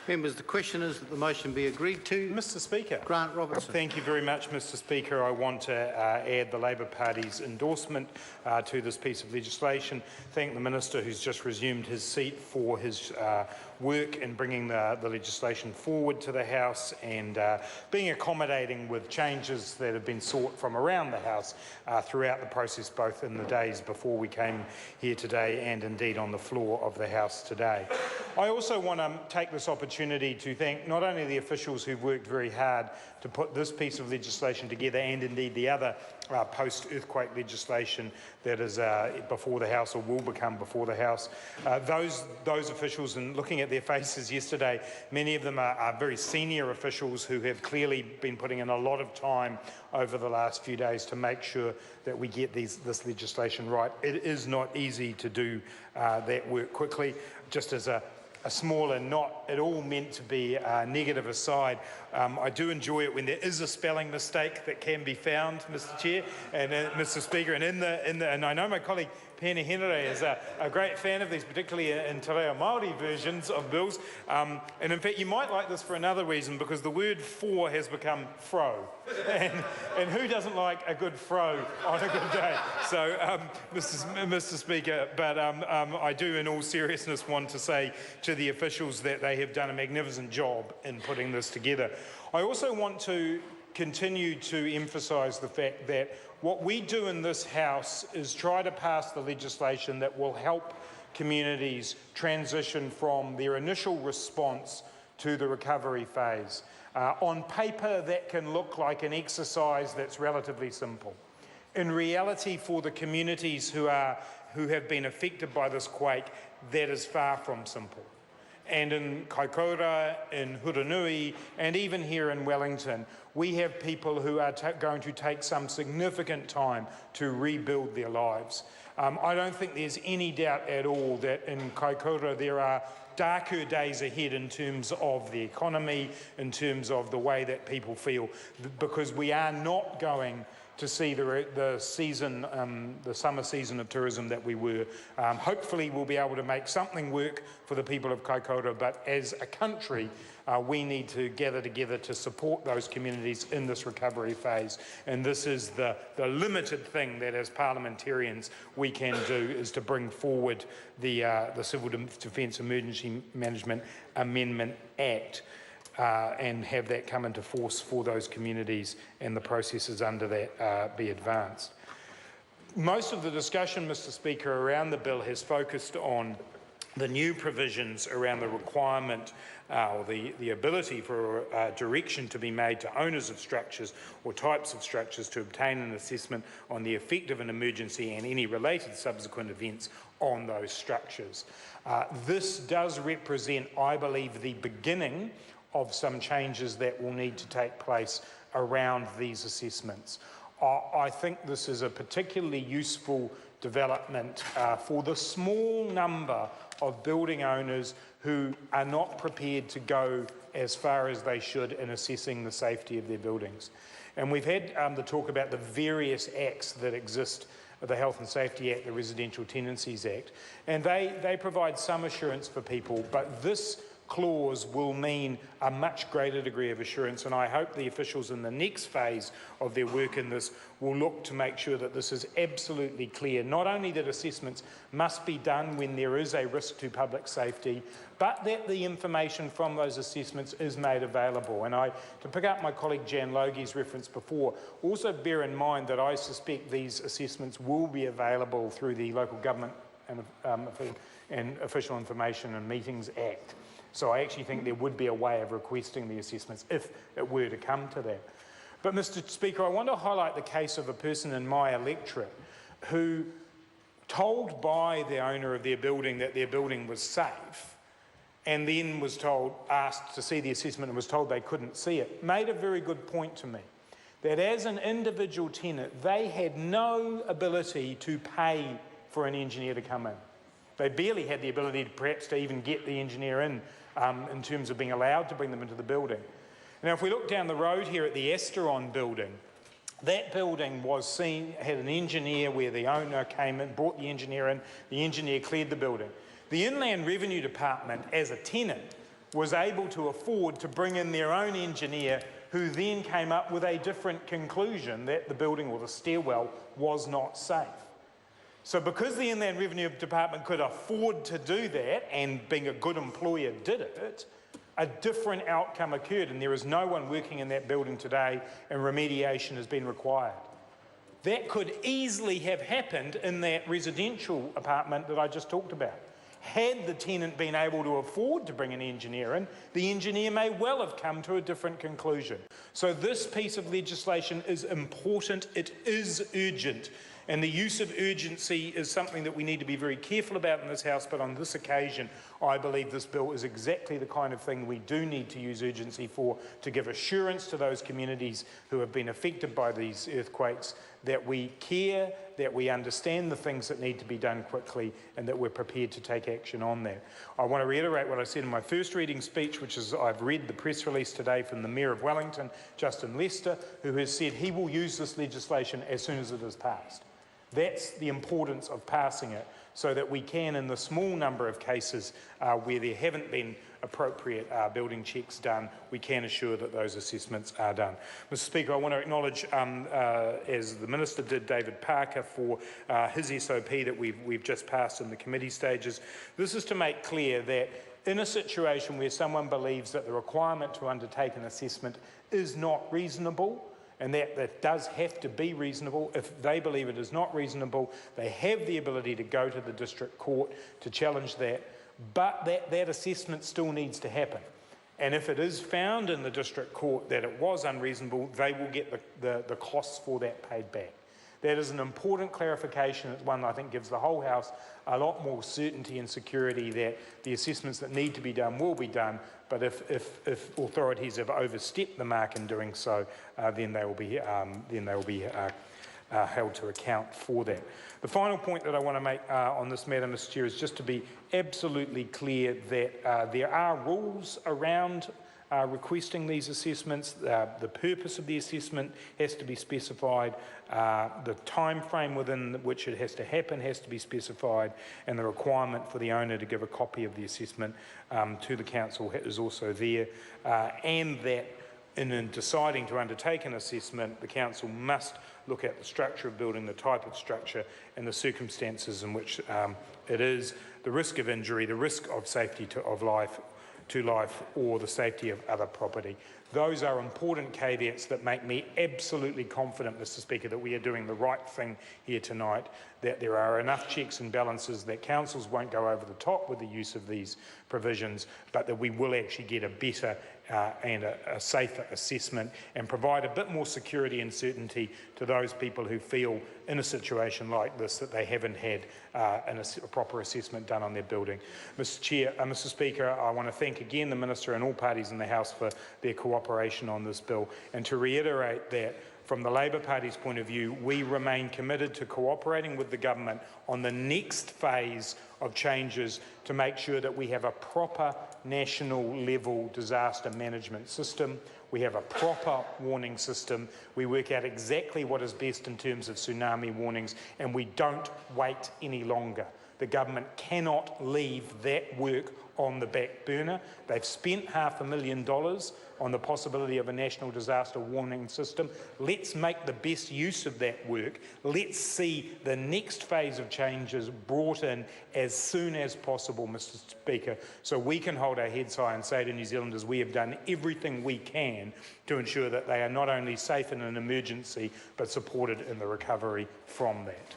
Members, the question is that the motion be agreed to. Mr Speaker. Grant Robertson. Thank you very much, Mr Speaker. I want to add the Labor Party's endorsement to this piece of legislation. Thank the Minister who's just resumed his seat for his work in bringing the legislation forward to the House and being accommodating with changes that have been sought from around the House throughout the process, both in the days before we came here today and indeed on the floor of the House today. I also want to take this opportunity to thank not only the officials who've worked very hard to put this piece of legislation together and indeed the other post-earthquake legislation that is before the House or will become before the House. Those officials, and looking at their faces yesterday, many of them are very senior officials who have clearly been putting in a lot of time over the last few days to make sure that we get this legislation right. It is not easy to do that work quickly. Just as a small and not at all meant to be negative aside, I do enjoy it when there is a spelling mistake that can be found, Mr Chair and Mr Speaker, and and I know my colleague Pena Henare is a great fan of these, particularly in Te Reo Māori versions of bills. And in fact, you might like this for another reason, because the word for has become fro. And who doesn't like a good fro on a good day? So, Mr Speaker, but I do in all seriousness want to say to the officials that they have done a magnificent job in putting this together. I also want to continue to emphasise the fact that what we do in this House is try to pass the legislation that will help communities transition from their initial response to the recovery phase. On paper, that can look like an exercise that's relatively simple. In reality, for the communities who have been affected by this quake, that is far from simple. And in Kaikoura, in Huranui, and even here in Wellington, we have people who are going to take some significant time to rebuild their lives. I don't think there's any doubt at all that in Kaikoura there are darker days ahead in terms of the economy, in terms of the way that people feel, because we are not going to see the summer season of tourism that we were. Hopefully we'll be able to make something work for the people of Kaikoura, but as a country, we need to gather together to support those communities in this recovery phase. And this is the limited thing that as parliamentarians we can do, is to bring forward the Civil Defence Emergency Management Amendment Act. And have that come into force for those communities and the processes under that be advanced. Most of the discussion, Mr Speaker, around the bill has focused on the new provisions around the requirement or the ability for direction to be made to owners of structures or types of structures to obtain an assessment on the effect of an emergency and any related subsequent events on those structures. This does represent, I believe, the beginning of some changes that will need to take place around these assessments. I think this is a particularly useful development for the small number of building owners who are not prepared to go as far as they should in assessing the safety of their buildings. And we've had the talk about the various acts that exist, the Health and Safety Act, the Residential Tenancies Act, and they provide some assurance for people, but this clause will mean a much greater degree of assurance, and I hope the officials in the next phase of their work in this will look to make sure that this is absolutely clear, not only that assessments must be done when there is a risk to public safety, but that the information from those assessments is made available. And to pick up my colleague Jan Logie's reference before, also bear in mind that I suspect these assessments will be available through the Local Government and Official Information and Meetings Act. So I actually think there would be a way of requesting the assessments if it were to come to that. But Mr Speaker, I want to highlight the case of a person in my electorate who, told by the owner of their building that their building was safe, and then was asked to see the assessment and was told they couldn't see it, made a very good point to me, that as an individual tenant, they had no ability to pay for an engineer to come in. They barely had the ability perhaps to even get the engineer in terms of being allowed to bring them into the building. Now, if we look down the road here at the Asteron building, that building had an engineer where the owner came in, brought the engineer in, the engineer cleared the building. The Inland Revenue Department, as a tenant, was able to afford to bring in their own engineer, who then came up with a different conclusion that the building or the stairwell was not safe. So because the Inland Revenue Department could afford to do that, and being a good employer did it, a different outcome occurred, and there is no one working in that building today, and remediation has been required. That could easily have happened in that residential apartment that I just talked about. Had the tenant been able to afford to bring an engineer in, the engineer may well have come to a different conclusion. So this piece of legislation is important, it is urgent, and the use of urgency is something that we need to be very careful about in this House, but on this occasion, I believe this bill is exactly the kind of thing we do need to use urgency for, to give assurance to those communities who have been affected by these earthquakes that we care, that we understand the things that need to be done quickly, and that we're prepared to take action on that. I want to reiterate what I said in my first reading speech, which is I've read the press release today from the Mayor of Wellington, Justin Lester, who has said he will use this legislation as soon as it is passed. That's the importance of passing it, so that we can, in the small number of cases where there haven't been appropriate building checks done, we can assure that those assessments are done. Mr Speaker, I want to acknowledge, as the Minister did, David Parker for his SOP that we've just passed in the committee stages. This is to make clear that in a situation where someone believes that the requirement to undertake an assessment is not reasonable, and that does have to be reasonable. If they believe it is not reasonable, they have the ability to go to the district court to challenge that, but that assessment still needs to happen. And if it is found in the district court that it was unreasonable, they will get the costs for that paid back. That is an important clarification. It's one that I think gives the whole House a lot more certainty and security that the assessments that need to be done will be done, but if authorities have overstepped the mark in doing so, then they will be held to account for that. The final point that I want to make on this matter, Mr Chair, is just to be absolutely clear that there are rules around requesting these assessments. The purpose of the assessment has to be specified, the time frame within which it has to happen has to be specified, and the requirement for the owner to give a copy of the assessment to the council is also there, and that in deciding to undertake an assessment, the council must look at the structure of building, the type of structure, and the circumstances in which it is, the risk of injury, the risk of safety to life, or the safety of other property. Those are important caveats that make me absolutely confident, Mr Speaker, that we are doing the right thing here tonight, that there are enough checks and balances that councils won't go over the top with the use of these provisions, but that we will actually get a better and a safer assessment and provide a bit more security and certainty to those people who feel in a situation like this that they haven't had a proper assessment done on their building. Mr Speaker, I want to thank again the Minister and all parties in the House for their cooperation on this bill, and to reiterate that from the Labor Party's point of view, we remain committed to cooperating with the government on the next phase of changes to make sure that we have a proper national level disaster management system. We have a proper warning system. We work out exactly what is best in terms of tsunami warnings, and we don't wait any longer. The government cannot leave that work on the back burner. They've spent $500,000 on the possibility of a national disaster warning system. Let's make the best use of that work. Let's see the next phase of changes brought in as soon as possible, Mr Speaker, so we can hold our heads high and say to New Zealanders we have done everything we can to ensure that they are not only safe in an emergency but supported in the recovery from that.